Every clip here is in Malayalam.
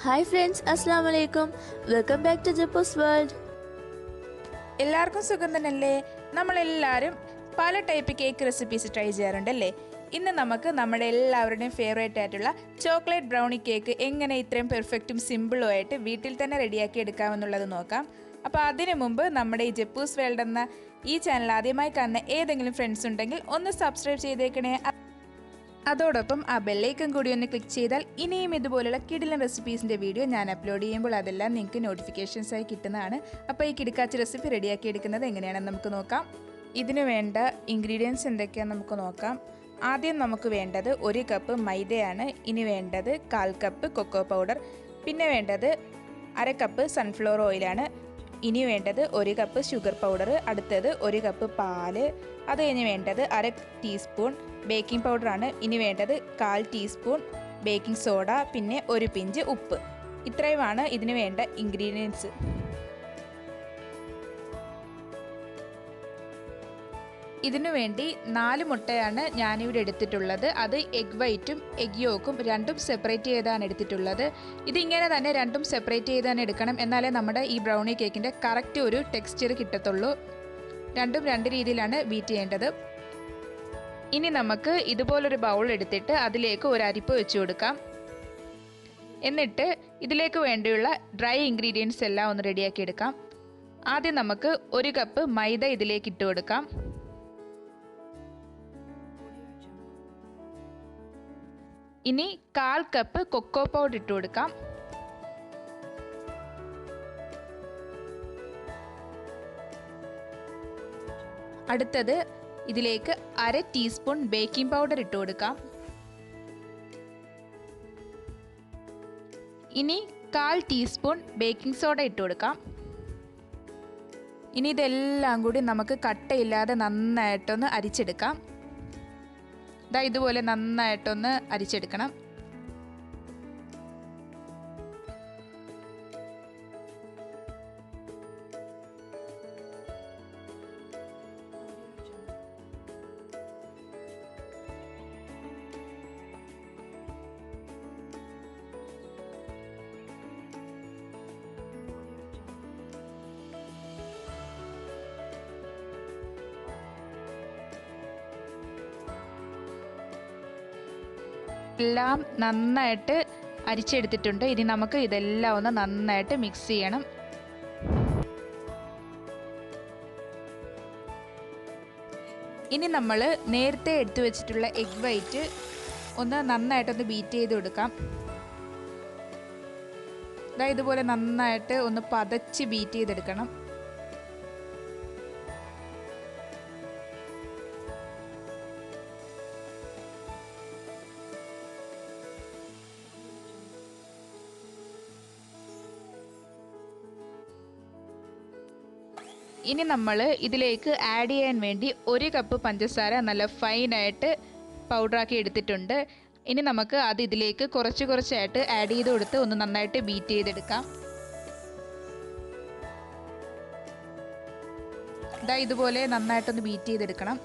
Hi friends, Assalamu alaikum. Welcome back to Jippo's World. എല്ലാവർക്കും സുഖം തന്നെയല്ലേ? നമ്മളെല്ലാവരും പല ടൈപ്പ് കേക്ക് റെസിപ്പീസ് ട്രൈ ചെയ്യാറുണ്ടല്ലേ? ഇന്ന് നമുക്ക് നമ്മുടെ എല്ലാവരുടെയും ഫേവറേറ്റ് ആയിട്ടുള്ള ചോക്ലേറ്റ് ബ്രൗണി കേക്ക് എങ്ങനെ ഇത്രയും പെർഫെക്റ്റും സിമ്പിളും ആയിട്ട് വീട്ടിൽ തന്നെ റെഡിയാക്കി എടുക്കാമെന്നുള്ളത് നോക്കാം. അപ്പോൾ അതിനു മുമ്പ് നമ്മുടെ ഈ ജപ്പൂസ് വേൾഡ് എന്ന ഈ ചാനൽ ആദ്യമായി കാണുന്ന ഏതെങ്കിലും ഫ്രണ്ട്സ് ഉണ്ടെങ്കിൽ ഒന്ന് സബ്സ്ക്രൈബ് ചെയ്തേക്കണേ. അതോടൊപ്പം ആ ബെല്ലൈക്കൺ കൂടി ഒന്ന് ക്ലിക്ക് ചെയ്താൽ ഇനിയും ഇതുപോലുള്ള കിടിലൻ റെസിപ്പീസിൻ്റെ വീഡിയോ ഞാൻ അപ്ലോഡ് ചെയ്യുമ്പോൾ അതെല്ലാം നിങ്ങൾക്ക് നോട്ടിഫിക്കേഷൻസായി കിട്ടുന്നതാണ്. അപ്പോൾ ഈ കിടക്കാച്ച റെസിപ്പി റെഡിയാക്കി എടുക്കുന്നത് എങ്ങനെയാണെന്ന് നമുക്ക് നോക്കാം. ഇതിന് വേണ്ട ഇൻഗ്രീഡിയൻസ് എന്തൊക്കെയാണെന്ന് നമുക്ക് നോക്കാം. ആദ്യം നമുക്ക് വേണ്ടത് 1 കപ്പ് മൈദയാണ്. ഇനി വേണ്ടത് 1/4 കപ്പ് കൊക്കോ പൗഡർ. പിന്നെ വേണ്ടത് 1/2 കപ്പ് സൺഫ്ലവർ ഓയിലാണ്. ഇനി വേണ്ടത് 1 കപ്പ് ഷുഗർ പൗഡർ. അടുത്തത് 1 കപ്പ് പാല്. അത് കഴിഞ്ഞ് വേണ്ടത് 1/2 ടീസ്പൂൺ ബേക്കിംഗ് പൗഡറാണ്. ഇനി വേണ്ടത് 1/4 ടീസ്പൂൺ ബേക്കിംഗ് സോഡ, പിന്നെ 1 പിഞ്ച് ഉപ്പ്. ഇത്രയുമാണ് ഇതിന് വേണ്ട ഇൻഗ്രീഡിയൻസ്. ഇതിനു വേണ്ടി 4 മുട്ടയാണ് ഞാനിവിടെ എടുത്തിട്ടുള്ളത്. അത് എഗ് വൈറ്റും എഗ് യോക്കും രണ്ടും സെപ്പറേറ്റ് ചെയ്താണ് എടുത്തിട്ടുള്ളത്. ഇതിങ്ങനെ തന്നെ രണ്ടും സെപ്പറേറ്റ് ചെയ്താണ് എടുക്കണം, എന്നാലേ നമ്മുടെ ഈ ബ്രൗണി കേക്കിൻ്റെ കറക്റ്റ് ഒരു ടെക്സ്ചർ കിട്ടത്തുള്ളൂ. രണ്ടും രണ്ട് രീതിയിലാണ് ബീറ്റ് ചെയ്യേണ്ടത്. ഇനി നമുക്ക് ഇതുപോലൊരു ബൗൾ എടുത്തിട്ട് അതിലേക്ക് ഒരു അരിപ്പ് വെച്ച് കൊടുക്കാം. എന്നിട്ട് ഇതിലേക്ക് വേണ്ടിയുള്ള ഡ്രൈ ഇൻഗ്രീഡിയൻസ് എല്ലാം ഒന്ന് റെഡിയാക്കി എടുക്കാം. ആദ്യം നമുക്ക് 1 കപ്പ് മൈദ ഇതിലേക്ക് ഇട്ട് കൊടുക്കാം. ഇനി 1/4 കപ്പ് കൊക്കോ പൗഡർ ഇട്ട് കൊടുക്കാം. അടുത്തത് ഇതിലേക്ക് 1/2 ടീസ്പൂൺ ബേക്കിംഗ് പൗഡർ ഇട്ട് കൊടുക്കാം. ഇനി 1/4 ടീസ്പൂൺ ബേക്കിംഗ് സോഡ ഇട്ട് കൊടുക്കാം. ഇനി ഇതെല്ലാം കൂടി നമുക്ക് കട്ടയില്ലാതെ നന്നായിട്ടൊന്ന് അരിച്ചെടുക്കാം. ഇതുപോലെ നന്നായിട്ടൊന്ന് അരിച്ചെടുക്കണം. എല്ലാം നന്നായിട്ട് അരിച്ചെടുത്തിട്ടുണ്ട്. ഇനി നമുക്ക് ഇതെല്ലാം ഒന്ന് നന്നായിട്ട് മിക്സ് ചെയ്യണം. ഇനി നമ്മൾ നേരത്തെ എടുത്തു വെച്ചിട്ടുള്ള എഗ് വൈറ്റ് ഒന്ന് നന്നായിട്ടൊന്ന് ബീറ്റ് ചെയ്ത് കൊടുക്കാം. ഇതുപോലെ നന്നായിട്ട് ഒന്ന് പതച്ച് ബീറ്റ് ചെയ്തെടുക്കണം. ഇനി നമ്മൾ ഇതിലേക്ക് ആഡ് ചെയ്യാൻ വേണ്ടി 1 കപ്പ് പഞ്ചസാര നല്ല ഫൈനായിട്ട് പൗഡറാക്കി എടുത്തിട്ടുണ്ട്. ഇനി നമുക്ക് അത് ഇതിലേക്ക് കുറച്ചായിട്ട് ആഡ് ചെയ്ത് കൊടുത്ത് ഒന്ന് നന്നായിട്ട് ബീറ്റ് ചെയ്തെടുക്കാം. ഇതുപോലെ നന്നായിട്ടൊന്ന് ബീറ്റ് ചെയ്തെടുക്കണം.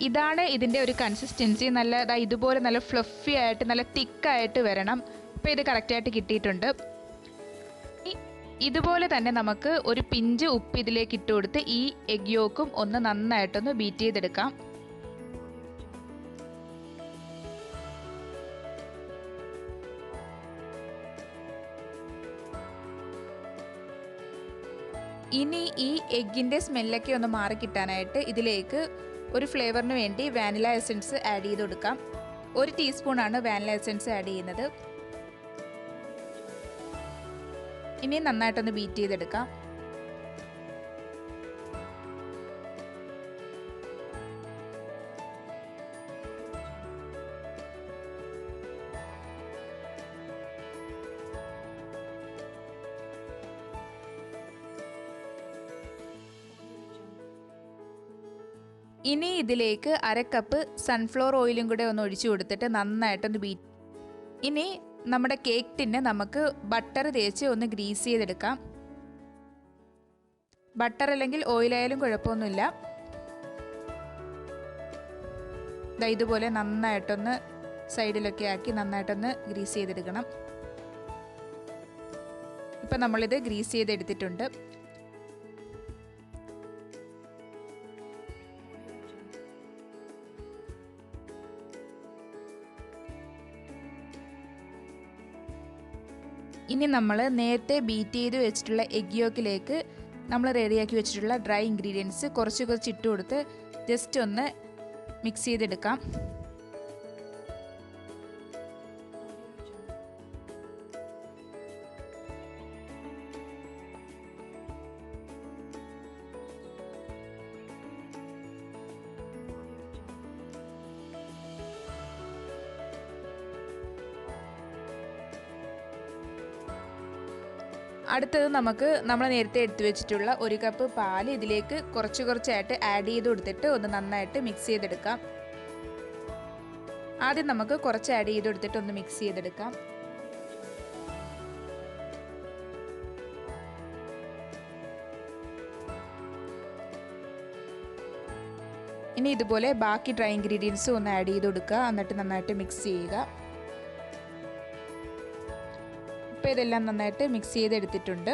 ഇതാണ് ഇതിൻ്റെ ഒരു കൺസിസ്റ്റൻസി. നല്ല ഇതുപോലെ നല്ല ഫ്ലഫി ആയിട്ട് നല്ല തിക്കായിട്ട് വരണം. അപ്പോൾ ഇത് കറക്റ്റായിട്ട് കിട്ടിയിട്ടുണ്ട്. ഇതുപോലെ തന്നെ നമുക്ക് ഒരു പിഞ്ച് ഉപ്പ് ഇതിലേക്ക് ഇട്ട് കൊടുത്ത് ഈ എഗ് യോക്കും ഒന്ന് നന്നായിട്ടൊന്ന് ബീറ്റ് ചെയ്തെടുക്കാം. ഇനി ഈ എഗ്ഗിൻ്റെ സ്മെല്ലൊക്കെ ഒന്ന് മാറി കിട്ടാനായിട്ട് ഇതിലേക്ക് ഒരു ഫ്ലേവറിന് വേണ്ടി വാനില എസൻസ് ആഡ് ചെയ്ത് കൊടുക്കാം. 1 ടീസ്പൂണാണ് വാനില എസൻസ് ആഡ് ചെയ്യുന്നത്. ഇനി നന്നായിട്ടൊന്ന് ബീറ്റ് ചെയ്തെടുക്കാം. ഇനി ഇതിലേക്ക് 1/2 കപ്പ് സൺഫ്ലവർ ഓയിലും കൂടെ ഒന്ന് ഒഴിച്ചു കൊടുത്തിട്ട് നന്നായിട്ടൊന്ന് ബീറ്റ്. ഇനി നമ്മുടെ കേക്ക് ടിന്നെ നമുക്ക് ബട്ടർ തേച്ച് ഒന്ന് ഗ്രീസ് ചെയ്തെടുക്കാം. ബട്ടർ അല്ലെങ്കിൽ ഓയിലായാലും കുഴപ്പമൊന്നുമില്ല. ഇതുപോലെ നന്നായിട്ടൊന്ന് സൈഡിലൊക്കെ ആക്കി നന്നായിട്ടൊന്ന് ഗ്രീസ് ചെയ്തെടുക്കണം. ഇപ്പം നമ്മളിത് ഗ്രീസ് ചെയ്തെടുത്തിട്ടുണ്ട്. ഇനി നമ്മൾ നേരത്തെ ബീറ്റ് ചെയ്ത് വെച്ചിട്ടുള്ള എഗ് യോക്കിലേക്ക് നമ്മൾ റെഡിയാക്കി വെച്ചിട്ടുള്ള ഡ്രൈ ഇൻഗ്രീഡിയൻസ് കുറച്ച് കുറച്ച് ഇട്ട് കൊടുത്ത് ജസ്റ്റ് ഒന്ന് മിക്സ് ചെയ്തെടുക്കാം. അടുത്തത് നമുക്ക് നമ്മൾ നേരത്തെ എടുത്തു വെച്ചിട്ടുള്ള 1 കപ്പ് പാൽ ഇതിലേക്ക് കുറച്ച് കുറച്ചായിട്ട് ആഡ് ചെയ്ത് കൊടുത്തിട്ട് ഒന്ന് നന്നായിട്ട് മിക്സ് ചെയ്തെടുക്കാം. ആദ്യം നമുക്ക് കുറച്ച് ആഡ് ചെയ്ത് കൊടുത്തിട്ട് ഒന്ന് മിക്സ് ചെയ്തെടുക്കാം. ഇനി ഇതുപോലെ ബാക്കി ഡ്രൈ ഇൻഗ്രീഡിയൻസും ഒന്ന് ആഡ് ചെയ്ത് കൊടുക്കുക. എന്നിട്ട് നന്നായിട്ട് മിക്സ് ചെയ്യുക. ഇപ്പോൾ ഇതെല്ലാം നന്നായിട്ട് മിക്സ് ചെയ്തെടുത്തിട്ടുണ്ട്.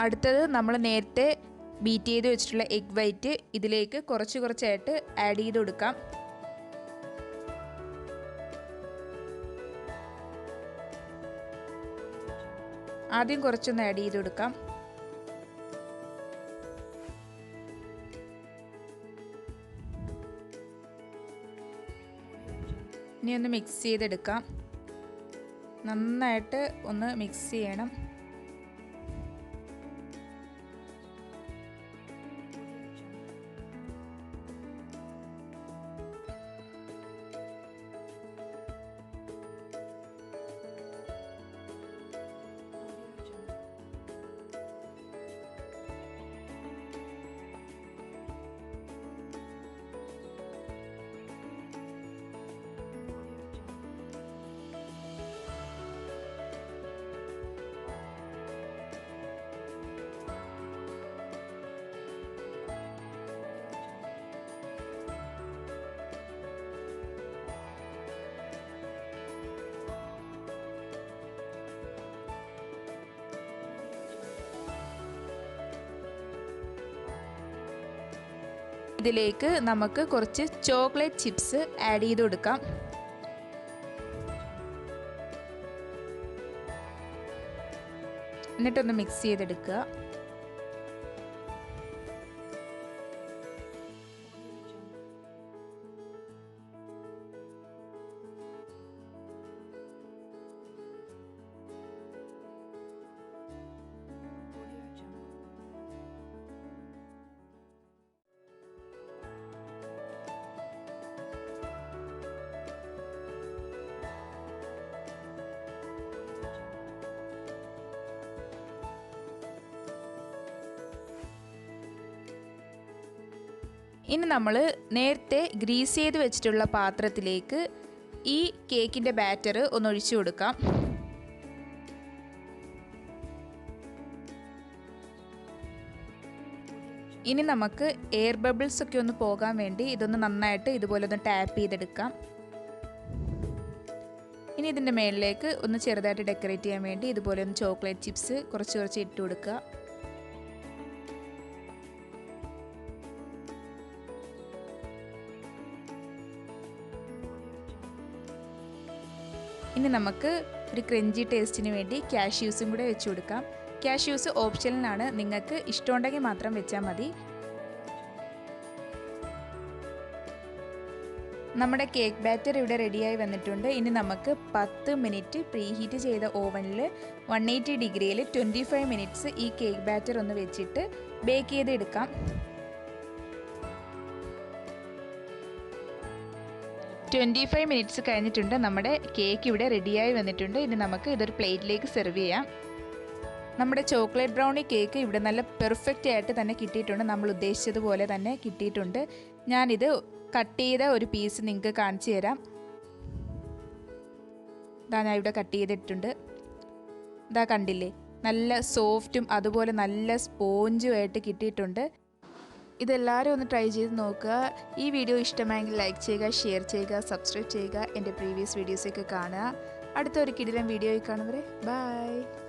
അടുത്തത് നമ്മൾ നേരത്തെ ബീറ്റ് ചെയ്ത് വെച്ചിട്ടുള്ള എഗ് വൈറ്റ് ഇതിലേക്ക് കുറച്ച് കുറച്ചായിട്ട് ആഡ് ചെയ്ത് കൊടുക്കാം. ആദ്യം കുറച്ചൊന്ന് ആഡ് ചെയ്ത് കൊടുക്കാം. ഇനി ഒന്ന് മിക്സ് ചെയ്തെടുക്കാം. നന്നായിട്ട് ഒന്ന് മിക്സ് ചെയ്യണം. ഇതിലേക്ക് നമുക്ക് കുറച്ച് ചോക്ലേറ്റ് ചിപ്സ് ആഡ് ചെയ്ത് കൊടുക്കാം. എന്നിട്ടൊന്ന് മിക്സ് ചെയ്തെടുക്കുക. ഇനി നമ്മൾ നേരത്തെ ഗ്രീസ് ചെയ്ത് വെച്ചിട്ടുള്ള പാത്രത്തിലേക്ക് ഈ കേക്കിൻ്റെ ബാറ്റർ ഒന്ന് ഒഴിച്ചു കൊടുക്കാം. ഇനി നമുക്ക് എയർ ബബിൾസ് ഒക്കെ ഒന്ന് പോകാൻ വേണ്ടി ഇതൊന്ന് നന്നായിട്ട് ഇതുപോലെ ഒന്ന് ടാപ്പ് ചെയ്തെടുക്കാം. ഇനി ഇതിൻ്റെ മേളിലേക്ക് ഒന്ന് ചെറുതായിട്ട് ഡെക്കറേറ്റ് ചെയ്യാൻ വേണ്ടി ഇതുപോലെ ഒന്ന് ചോക്ലേറ്റ് ചിപ്സ് കുറച്ച് കുറച്ച് ഇട്ട് കൊടുക്കുക. ഇനി നമുക്ക് ഒരു ക്രഞ്ചി ടേസ്റ്റിന് വേണ്ടി കാഷ്യൂസും കൂടെ വെച്ച് കൊടുക്കാം. കാഷ്യൂസ് ഓപ്ഷനിലാണ്, നിങ്ങൾക്ക് ഇഷ്ടമുണ്ടെങ്കിൽ മാത്രം വെച്ചാൽ മതി. നമ്മുടെ കേക്ക് ബാറ്റർ ഇവിടെ റെഡിയായി വന്നിട്ടുണ്ട്. ഇനി നമുക്ക് 10 മിനിറ്റ് പ്രീ ഹീറ്റ് ചെയ്ത ഓവനിൽ 180 ഡിഗ്രിയിൽ 25 മിനിറ്റ്സ് ഈ കേക്ക് ബാറ്റർ ഒന്ന് വെച്ചിട്ട് ബേക്ക് ചെയ്തെടുക്കാം. 25 മിനിറ്റ്സ് കഴിഞ്ഞിട്ടുണ്ട്. നമ്മുടെ കേക്ക് ഇവിടെ റെഡിയായി വന്നിട്ടുണ്ട്. ഇനി നമുക്ക് ഇതൊരു പ്ലേറ്റിലേക്ക് സെർവ് ചെയ്യാം. നമ്മുടെ ചോക്ലേറ്റ് ബ്രൗണി കേക്ക് ഇവിടെ നല്ല പെർഫെക്റ്റ് ആയിട്ട് തന്നെ കിട്ടിയിട്ടുണ്ട്. നമ്മൾ ഉദ്ദേശിച്ചതുപോലെ തന്നെ കിട്ടിയിട്ടുണ്ട്. ഞാനിത് കട്ട് ചെയ്ത ഒരു പീസ് നിങ്ങൾക്ക് കാണിച്ചു തരാം. ഇതാ ഞാൻ ഇവിടെ കട്ട് ചെയ്തിട്ടുണ്ട്. ഇതാ കണ്ടില്ലേ, നല്ല സോഫ്റ്റും അതുപോലെ നല്ല സ്പോഞ്ചും ആയിട്ട് കിട്ടിയിട്ടുണ്ട്. ഇതെല്ലാവരും ഒന്ന് ട്രൈ ചെയ്ത് നോക്കുക. ഈ വീഡിയോ ഇഷ്ടമായെങ്കിൽ ലൈക്ക് ചെയ്യുക, ഷെയർ ചെയ്യുക, സബ്സ്ക്രൈബ് ചെയ്യുക. എൻ്റെ പ്രീവിയസ് വീഡിയോസൊക്കെ കാണുക. അടുത്ത ഒരു കിടിലൻ വീഡിയോയിൽ കാണുന്നവരെ ബൈ.